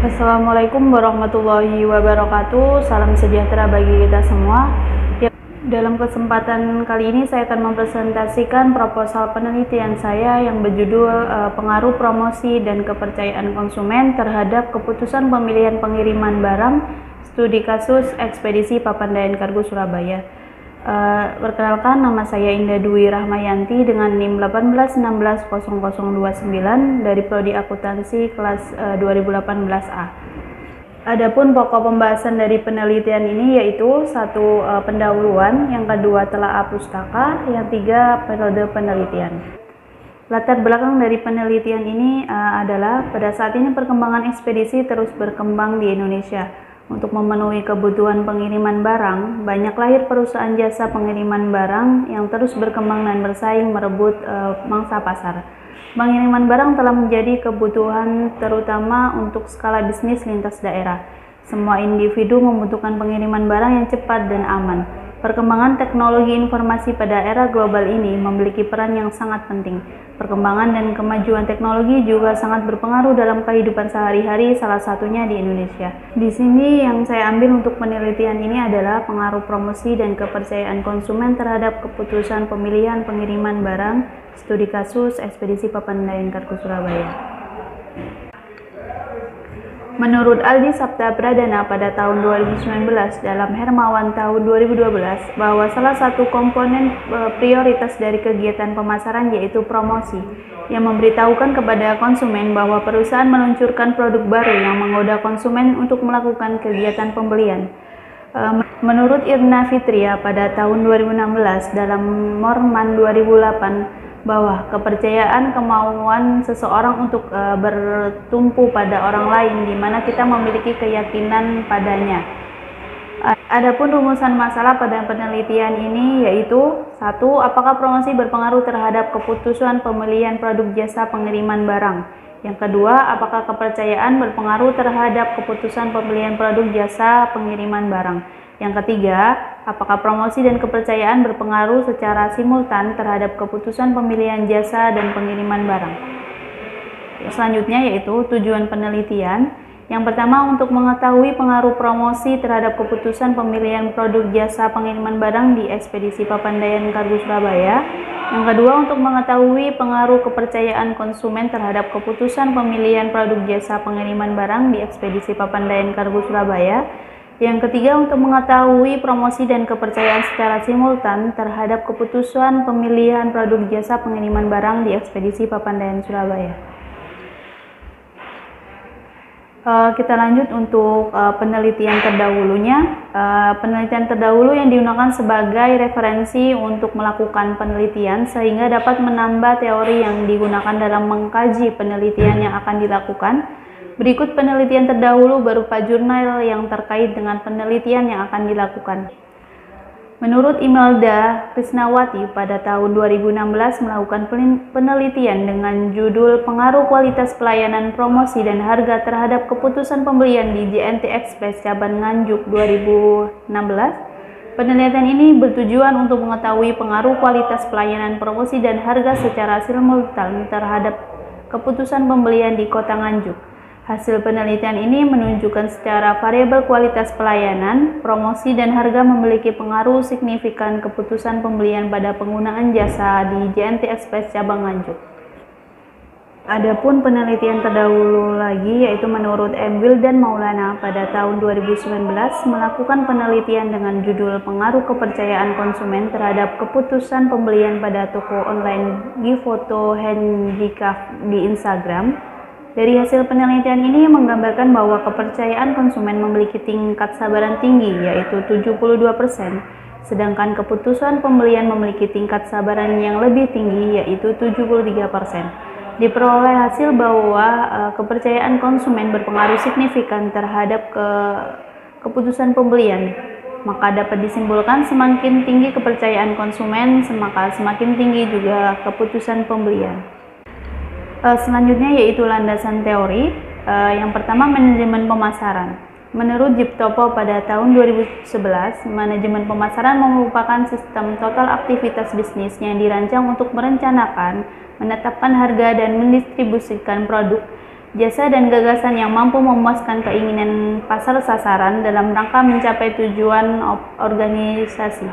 Assalamualaikum warahmatullahi wabarakatuh. Salam sejahtera bagi kita semua. Dalam kesempatan kali ini saya akan mempresentasikan proposal penelitian saya yang berjudul Pengaruh Promosi dan Kepercayaan Konsumen terhadap Keputusan Pemilihan Pengiriman Barang, Studi Kasus Ekspedisi Papandayan Kargo Surabaya. Perkenalkan, nama saya Indah Dwi Rahmayanti dengan NIM 181600029 dari Prodi Akuntansi kelas 2018A. Adapun pokok pembahasan dari penelitian ini yaitu satu, pendahuluan, yang kedua telaah pustaka, yang tiga metode penelitian. Latar belakang dari penelitian ini adalah pada saat ini perkembangan ekspedisi terus berkembang di Indonesia. Untuk memenuhi kebutuhan pengiriman barang, banyak lahir perusahaan jasa pengiriman barang yang terus berkembang dan bersaing merebut mangsa pasar. Pengiriman barang telah menjadi kebutuhan terutama untuk skala bisnis lintas daerah. Semua individu membutuhkan pengiriman barang yang cepat dan aman. Perkembangan teknologi informasi pada era global ini memiliki peran yang sangat penting. Perkembangan dan kemajuan teknologi juga sangat berpengaruh dalam kehidupan sehari-hari, salah satunya di Indonesia. Di sini yang saya ambil untuk penelitian ini adalah pengaruh promosi dan kepercayaan konsumen terhadap keputusan pemilihan pengiriman barang, studi kasus Ekspedisi Papandayan Kargo Surabaya. Menurut Aldi Sabta Pradana pada tahun 2019 dalam Hermawan tahun 2012 bahwa salah satu komponen prioritas dari kegiatan pemasaran yaitu promosi yang memberitahukan kepada konsumen bahwa perusahaan meluncurkan produk baru yang menggoda konsumen untuk melakukan kegiatan pembelian. Menurut Irna Fitria pada tahun 2016 dalam Morman 2008 bahwa kepercayaan kemauan seseorang untuk bertumpu pada orang lain di mana kita memiliki keyakinan padanya. Adapun rumusan masalah pada penelitian ini yaitu 1. Apakah promosi berpengaruh terhadap keputusan pemilihan produk jasa pengiriman barang? Yang kedua, apakah kepercayaan berpengaruh terhadap keputusan pemilihan produk jasa pengiriman barang? Yang ketiga, apakah promosi dan kepercayaan berpengaruh secara simultan terhadap keputusan pemilihan jasa dan pengiriman barang? Selanjutnya yaitu tujuan penelitian. Yang pertama, untuk mengetahui pengaruh promosi terhadap keputusan pemilihan produk jasa pengiriman barang di Ekspedisi Papandayan Kargo Surabaya. Yang kedua, untuk mengetahui pengaruh kepercayaan konsumen terhadap keputusan pemilihan produk jasa pengiriman barang di Ekspedisi Papandayan Kargo Surabaya. Yang ketiga, untuk mengetahui promosi dan kepercayaan secara simultan terhadap keputusan pemilihan produk jasa pengiriman barang di Ekspedisi Papandayan Surabaya. Kita lanjut untuk penelitian terdahulunya. Penelitian terdahulu yang digunakan sebagai referensi untuk melakukan penelitian sehingga dapat menambah teori yang digunakan dalam mengkaji penelitian yang akan dilakukan. Berikut penelitian terdahulu berupa jurnal yang terkait dengan penelitian yang akan dilakukan. Menurut Imelda Krisnawati pada tahun 2016 melakukan penelitian dengan judul Pengaruh Kualitas Pelayanan Promosi dan Harga terhadap Keputusan Pembelian di JNT Express Cabang Nganjuk 2016. Penelitian ini bertujuan untuk mengetahui pengaruh kualitas pelayanan promosi dan harga secara simultan terhadap keputusan pembelian di Kota Nganjuk. Hasil penelitian ini menunjukkan secara variabel kualitas pelayanan, promosi, dan harga memiliki pengaruh signifikan keputusan pembelian pada penggunaan jasa di JNT Express Cabang Nganjuk. Adapun penelitian terdahulu lagi yaitu menurut Emil dan Maulana pada tahun 2019 melakukan penelitian dengan judul Pengaruh Kepercayaan Konsumen terhadap Keputusan Pembelian pada Toko Online Gifoto Handicraft di Instagram. Dari hasil penelitian ini menggambarkan bahwa kepercayaan konsumen memiliki tingkat sabaran tinggi yaitu 72%, sedangkan keputusan pembelian memiliki tingkat sabaran yang lebih tinggi yaitu 73%. Diperoleh hasil bahwa kepercayaan konsumen berpengaruh signifikan terhadap keputusan pembelian. Maka dapat disimpulkan semakin tinggi kepercayaan konsumen, maka semakin tinggi juga keputusan pembelian. Selanjutnya yaitu landasan teori. Yang pertama, manajemen pemasaran. Menurut Jiptopo pada tahun 2011, manajemen pemasaran merupakan sistem total aktivitas bisnis yang dirancang untuk merencanakan, menetapkan harga dan mendistribusikan produk jasa dan gagasan yang mampu memuaskan keinginan pasar sasaran dalam rangka mencapai tujuan organisasi.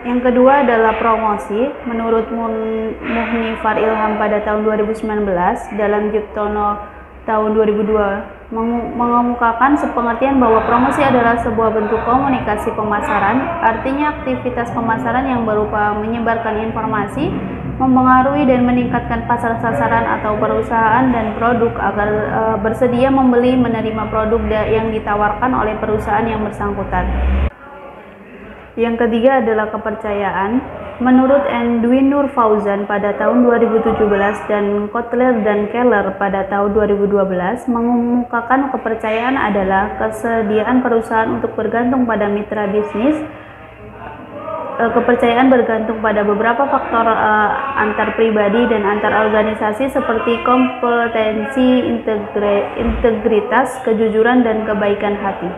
Yang kedua adalah promosi. Menurut Muhnifar Ilham pada tahun 2019 dalam Jiptono tahun 2002 mengemukakan sepengertian bahwa promosi adalah sebuah bentuk komunikasi pemasaran, artinya aktivitas pemasaran yang berupa menyebarkan informasi, mempengaruhi dan meningkatkan pasar sasaran atau perusahaan dan produk agar bersedia membeli menerima produk yang ditawarkan oleh perusahaan yang bersangkutan. Yang ketiga adalah kepercayaan. Menurut Edwin Nur Fauzan pada tahun 2017 dan Kotler dan Keller pada tahun 2012 mengemukakan kepercayaan adalah kesediaan perusahaan untuk bergantung pada mitra bisnis. Kepercayaan bergantung pada beberapa faktor antar pribadi dan antar organisasi seperti kompetensi, integritas, kejujuran, dan kebaikan hati.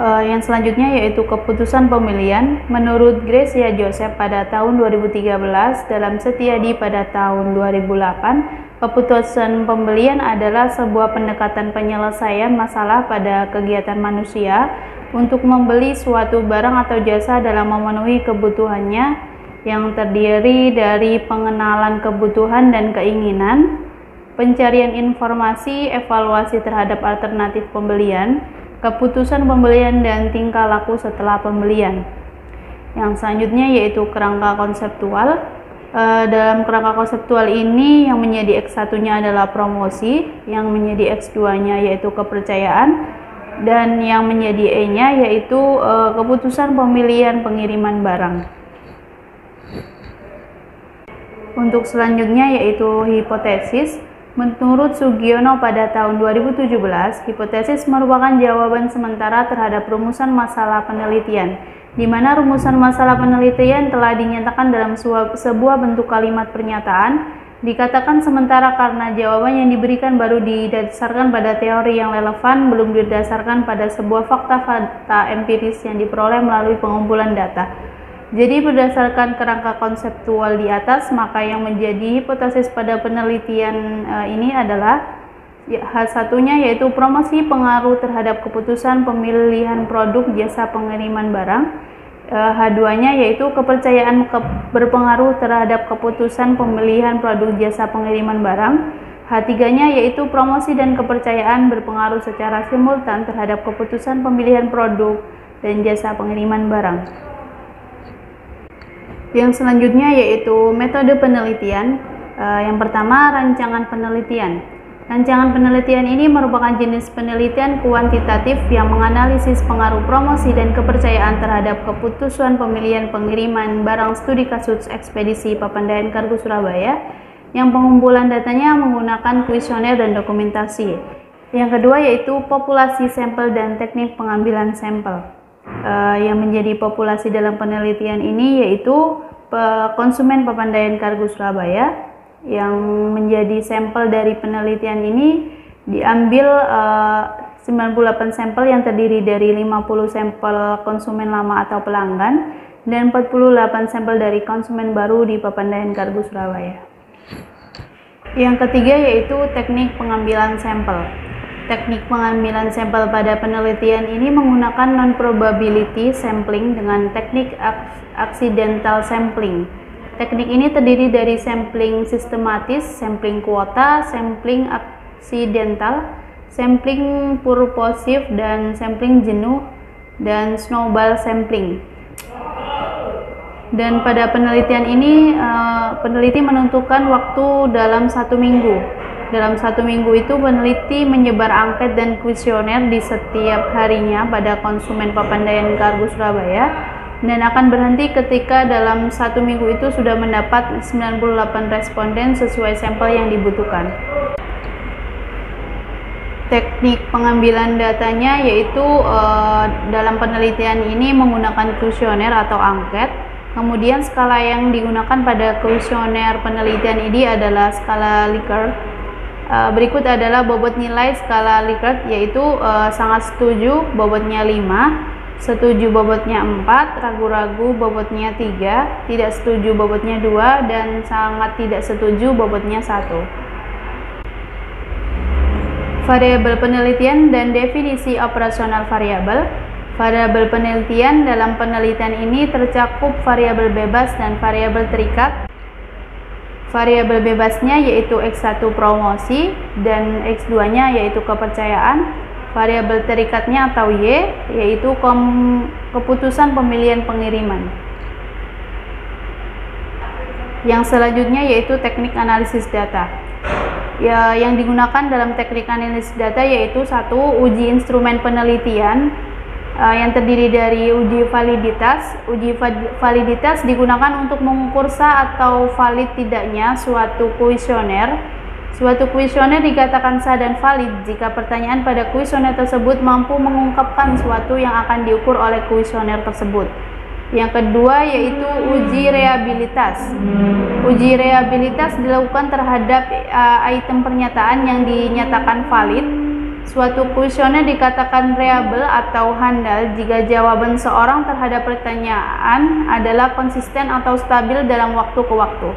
Yang selanjutnya yaitu keputusan pemilihan. Menurut Gracia Joseph pada tahun 2013 dalam Setiadi pada tahun 2008, keputusan pembelian adalah sebuah pendekatan penyelesaian masalah pada kegiatan manusia untuk membeli suatu barang atau jasa dalam memenuhi kebutuhannya yang terdiri dari pengenalan kebutuhan dan keinginan, pencarian informasi, evaluasi terhadap alternatif pembelian, keputusan pembelian, dan tingkah laku setelah pembelian. Yang selanjutnya yaitu kerangka konseptual. Dalam kerangka konseptual ini yang menjadi X1-nya adalah promosi, yang menjadi X2-nya yaitu kepercayaan, dan yang menjadi E-nya yaitu keputusan pemilihan pengiriman barang. Untuk selanjutnya yaitu hipotesis. Menurut Sugiono pada tahun 2017, hipotesis merupakan jawaban sementara terhadap rumusan masalah penelitian, di mana rumusan masalah penelitian telah dinyatakan dalam sebuah bentuk kalimat pernyataan, dikatakan sementara karena jawaban yang diberikan baru didasarkan pada teori yang relevan, belum didasarkan pada sebuah fakta empiris yang diperoleh melalui pengumpulan data. Jadi berdasarkan kerangka konseptual di atas, maka yang menjadi hipotesis pada penelitian ini adalah H1-nya yaitu promosi pengaruh terhadap keputusan pemilihan produk jasa pengiriman barang. H2-nya yaitu kepercayaan berpengaruh terhadap keputusan pemilihan produk jasa pengiriman barang. H3-nya yaitu promosi dan kepercayaan berpengaruh secara simultan terhadap keputusan pemilihan produk dan jasa pengiriman barang. Yang selanjutnya yaitu metode penelitian. Yang pertama, rancangan penelitian. Rancangan penelitian ini merupakan jenis penelitian kuantitatif yang menganalisis pengaruh promosi dan kepercayaan terhadap keputusan pemilihan pengiriman barang studi kasus ekspedisi Papandayan Kargo Surabaya, yang pengumpulan datanya menggunakan kuesioner dan dokumentasi. Yang kedua yaitu populasi sampel dan teknik pengambilan sampel. Yang menjadi populasi dalam penelitian ini yaitu konsumen Papandayan Kargo Surabaya. Yang menjadi sampel dari penelitian ini diambil 98 sampel yang terdiri dari 50 sampel konsumen lama atau pelanggan dan 48 sampel dari konsumen baru di Papandayan Kargo Surabaya. Yang ketiga yaitu teknik pengambilan sampel. Teknik pengambilan sampel pada penelitian ini menggunakan non-probability sampling dengan teknik accidental sampling. Teknik ini terdiri dari sampling sistematis, sampling kuota, sampling accidental, sampling purposive, dan sampling jenuh, dan snowball sampling. Dan pada penelitian ini, peneliti menentukan waktu dalam 1 minggu. Dalam 1 minggu itu peneliti menyebar angket dan kuesioner di setiap harinya pada konsumen Papandayan Kargo Surabaya dan akan berhenti ketika dalam 1 minggu itu sudah mendapat 98 responden sesuai sampel yang dibutuhkan. Teknik pengambilan datanya yaitu dalam penelitian ini menggunakan kuesioner atau angket. Kemudian skala yang digunakan pada kuesioner penelitian ini adalah skala Likert. Berikut adalah bobot nilai skala Likert, yaitu sangat setuju bobotnya 5, setuju bobotnya 4, ragu-ragu bobotnya 3, tidak setuju bobotnya 2, dan sangat tidak setuju bobotnya 1. Variabel penelitian dan definisi operasional variabel. Variabel penelitian dalam penelitian ini tercakup variabel bebas dan variabel terikat. Variabel bebasnya yaitu X1 promosi dan X2-nya yaitu kepercayaan. Variabel terikatnya atau Y yaitu keputusan pemilihan pengiriman. Yang selanjutnya yaitu teknik analisis data. Yang digunakan dalam teknik analisis data yaitu 1. Uji instrumen penelitian yang terdiri dari uji validitas. Uji validitas digunakan untuk mengukur sah atau valid tidaknya suatu kuesioner. Suatu kuesioner dikatakan sah dan valid jika pertanyaan pada kuesioner tersebut mampu mengungkapkan sesuatu yang akan diukur oleh kuesioner tersebut. Yang kedua yaitu uji reabilitas. Uji reabilitas dilakukan terhadap item pernyataan yang dinyatakan valid. Suatu kuesioner dikatakan reliable atau handal jika jawaban seorang terhadap pertanyaan adalah konsisten atau stabil dalam waktu ke waktu.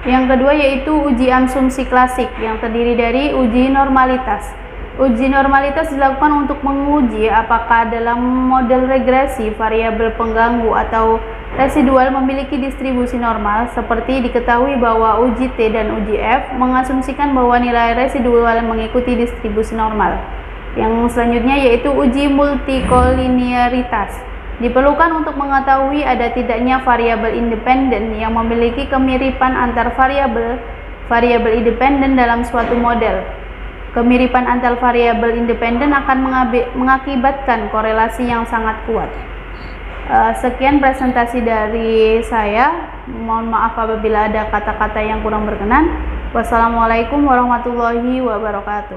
Yang kedua yaitu uji asumsi klasik yang terdiri dari uji normalitas. Uji normalitas dilakukan untuk menguji apakah dalam model regresi variabel pengganggu atau residual memiliki distribusi normal, seperti diketahui bahwa uji T dan uji F mengasumsikan bahwa nilai residual mengikuti distribusi normal. Yang selanjutnya yaitu uji multikolinearitas. Diperlukan untuk mengetahui ada tidaknya variabel independen yang memiliki kemiripan antar variabel independen dalam suatu model. Kemiripan antar variabel independen akan mengakibatkan korelasi yang sangat kuat. Sekian presentasi dari saya. Mohon maaf apabila ada kata-kata yang kurang berkenan. Wassalamualaikum warahmatullahi wabarakatuh.